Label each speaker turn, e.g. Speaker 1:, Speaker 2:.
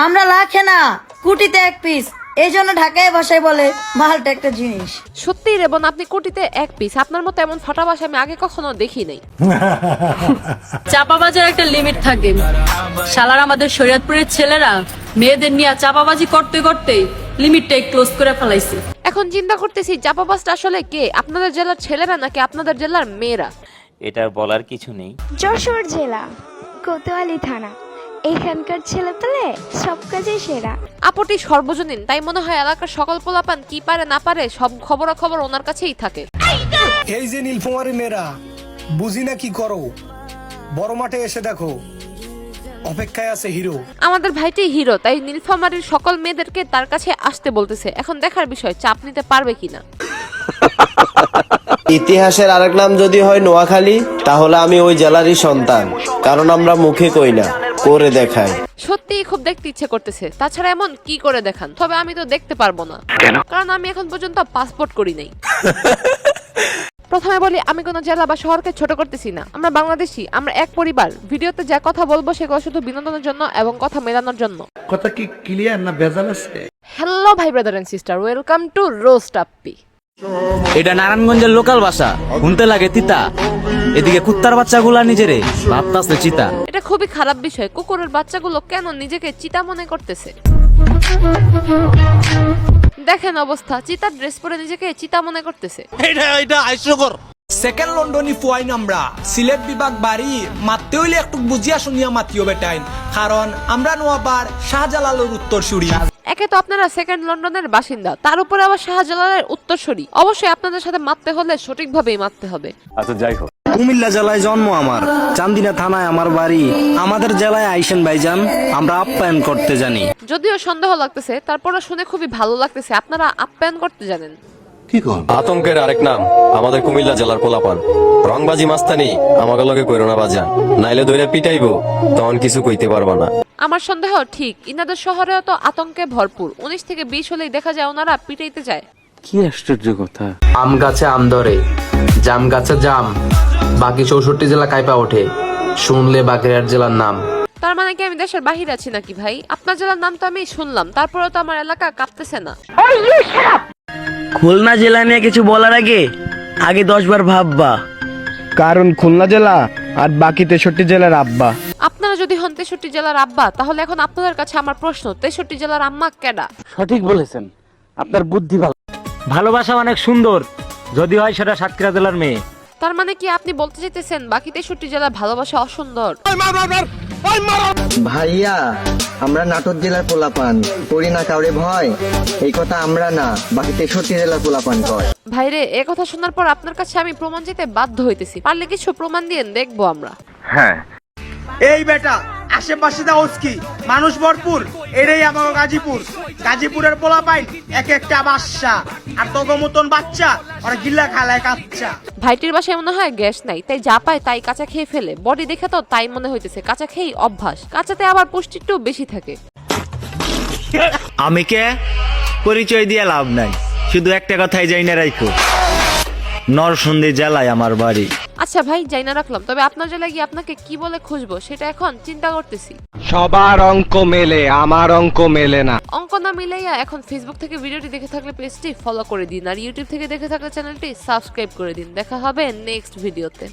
Speaker 1: আমরা লাখে না কোটিতে এক পিস, এই জন্য ঢাকায় ভাষায় বলে মালটা একটা জিনিস।
Speaker 2: সত্যি রে বোন, আপনি কোটিতে এক পিস। আপনার মতো এমন ফাটা ভাষা আমি আগে কখনো দেখি নাই।
Speaker 3: চাপাবাজের একটা লিমিট থাকে। শালার আমাদের শরীয়তপুরের ছেলেরা মেয়েদের নিয়ে চাপাবাজি করতে করতে লিমিটটাই ক্লোজ করে ফেলাইছে।
Speaker 2: এখন চিন্তা করতেছি চাপাবাজটা আসলে কে, আপনাদের জেলার ছেলেরা নাকি আপনাদের জেলার মেয়েরা?
Speaker 4: এটা বলার কিছু নেই।
Speaker 5: যশোর জেলা, কোতোয়ালি থানা, এখানকার ছেলেপেলে সব কাজে সেরা।
Speaker 2: আপটি সর্বজনীন, তাই মনে হয় এলাকার সকল পোলাপান কি পারে না পারে সব খবরাখবর ওনার কাছেই থাকে।
Speaker 6: এই যে নীলফামারী মেয়েরা, বুঝি না কি করো, বড় মাঠে এসে দেখো অপেক্ষায় আছে হিরো।
Speaker 2: আমাদের ভাইটি হিরো, তাই নীলফামারীর সকল মেয়েদেরকে তার কাছে আসতে বলতেছে। এখন দেখার বিষয় চাপ নিতে পারবে কিনা।
Speaker 7: ইতিহাসের আরেক নাম যদি হয় নোয়াখালী, তাহলে আমি ওই জেলারই সন্তান, কারণ আমরা মুখে কই না, করে দেখাই।
Speaker 2: সত্যি খুব দেখতে ইচ্ছে করতেছে। তাছাড়া এমন কি করে দেখান? তবে আমি তো দেখতে পারবো না, কারণ আমি এখন পর্যন্ত পাসপোর্ট করি নাই। প্রথমে বলি, আমি কোনো জেলা বা শহরকে ছোট করতেছি না। আমরা বাংলাদেশি, আমরা এক পরিবার। ভিডিওতে যা কথা বলবো সেগুলো শুধু বিনোদনের জন্য এবং কথা মেলানোর জন্য।
Speaker 8: কথা কি ক্লিয়ার না ভেজাল আছে?
Speaker 2: হ্যালো ভাই brother and sister, welcome to roast Appi.
Speaker 9: এটা নারায়ণগঞ্জের লোকাল ভাষা, শুনতে লাগে তিতা। এদিকে কুত্তার বাচ্চাগুলা নিজেরে ভাবতাছে চিতা।
Speaker 2: এটা খুবই খারাপ বিষয়। কুকুরের বাচ্চাগুলো কেন নিজেকে চিতা মনে করতেছে? দেখেন অবস্থা, চিতার ড্রেস পরে নিজেকে চিতা মনে করতেছে।
Speaker 9: এটা হাস্যকর।
Speaker 6: সেকেন্ড লন্ডনি ফুয়াইন আমরা সিলেট বিভাগ বাড়ি মারতে হইলে একটু বুঝিয়া শুনিয়া মাতিও বেটাইন, কারণ আমরা নোয়াবার শাহজালালের উত্তরসূরি।
Speaker 2: একে তো আপনারা সেকেন্ড লন্ডনের বাসিন্দা, তার উপরে আবার শাহজালালের উত্তরসূরি। অবশ্যই আপনাদের সাথে মারতে হলে সঠিকভাবেই মারতে হবে।
Speaker 4: আচ্ছা যাই হোক,
Speaker 7: কুমিল্লা জেলায় জন্ম আমার, চান্দিনা থানায় আমার বাড়ি। আমাদের জেলায় আইসেন ভাইজান, আমরা আপ্যায়ন করতে জানি।
Speaker 2: যদিও সন্দেহ লাগতেছে, তারপরে শুনে খুবই ভালো লাগতেছে আপনারা আপ্যায়ন করতে জানেন।
Speaker 10: আতঙ্কের আরেক নাম আমাদের কুমিল্লা জেলার পোলাপান। রংবাজি মাস্তানি আমাকে লগে কইরো না বাজান, নাইলে ধরে পিটাইবো, তখন কিছু কইতে পারবা না।
Speaker 2: আমার সন্দেহ ঠিক, ইনাদের শহরেও তো আতঙ্কে ভরপুর। 19 থেকে 20 হলেই দেখা যায় ওনারা পিটাইতে যায়।
Speaker 9: কি আশ্চর্য কথা।
Speaker 11: আম গাছে আম ধরে, জাম গাছে জাম, বাকি 64 জেলা কাইপা ওঠে শুনলে বাগেরহাট জেলার নাম।
Speaker 2: তার মানে কি আমি দেশের বাহিরে আছি নাকি ভাই? আপনার জেলার নাম তো আমি শুনলাম, তারপরেও তো আমার এলাকা কাঁপতেছে না।
Speaker 7: খুলনা জেলা নিয়ে কিছু বলার আগে 10 বার ভাববা, কারণ খুলনা জেলা আর বাকি 63 জেলার আব্বা।
Speaker 2: আপনারা যদি হন 63 জেলার আব্বা, তাহলে এখন আপনাদের কাছে আমার প্রশ্ন, 63 জেলার আম্মা কেডা?
Speaker 9: সঠিক বলেছেন, আপনার বুদ্ধি ভালো। ভালোবাসা অনেক সুন্দর, যদি হয় সেটা সাতক্ষীরা জেলার মেয়ে।
Speaker 2: তার মানে কি আপনি বলতে চাইতেছেন বাকি 63 জেলার ভালোবাসা অসুন্দর?
Speaker 7: ভাইয়া, আমরা নাটোর জেলার পোলাপান, করি না কাউরে ভয়, এই কথা আমরা না, বাকি 63 জেলার পোলাপান কয়।
Speaker 2: ভাইরে, এ কথা শোনার পর আপনার কাছে আমি প্রমাণ দিতে বাধ্য হইতেছি। পারলে কিছু প্রমাণ দিয়ে দেখবো আমরা।
Speaker 6: এই বেটা, আশেপাশে দাও কি মানুষ ভরপুর, এটাই আমার গাজীপুর। গাজীপুরের পোলা পাইন এক একটা বাচ্চা, আর তোগো মতন বাচ্চা ওরা গিল্লা খালায় কাচ্চা।
Speaker 2: ভাইটির বাসায় মনে হয় গ্যাস নাই, তাই যা পায় তাই কাঁচা খেয়ে ফেলে। বডি দেখে তো তাই মনে হইতেছে কাঁচা খেয়েই অভ্যাস। কাঁচাতে আবার পুষ্টি একটু বেশি থাকে।
Speaker 7: আমি কে পরিচয় দিয়ে লাভ নাই, শুধু একটা কথাই যাই না রাখো, নরসিংদী জেলায় আমার বাড়ি।
Speaker 2: আচ্ছা ভাই, যাই না রাখলাম, তবে আপনার জেলায় গিয়ে আপনাকে কি বলে খুঁজবো সেটা এখন চিন্তা করতেছি।
Speaker 11: সবার অঙ্ক মেলে, আমার অঙ্ক মেলে না।
Speaker 2: অঙ্ক না মিলাইয়া এখন ফেসবুক থেকে ভিডিওটি দেখে থাকলে পেজটি ফলো করে দিন, আর ইউটিউব থেকে দেখে থাকলে চ্যানেলটি সাবস্ক্রাইব করে দিন। দেখা হবে নেক্সট ভিডিওতে।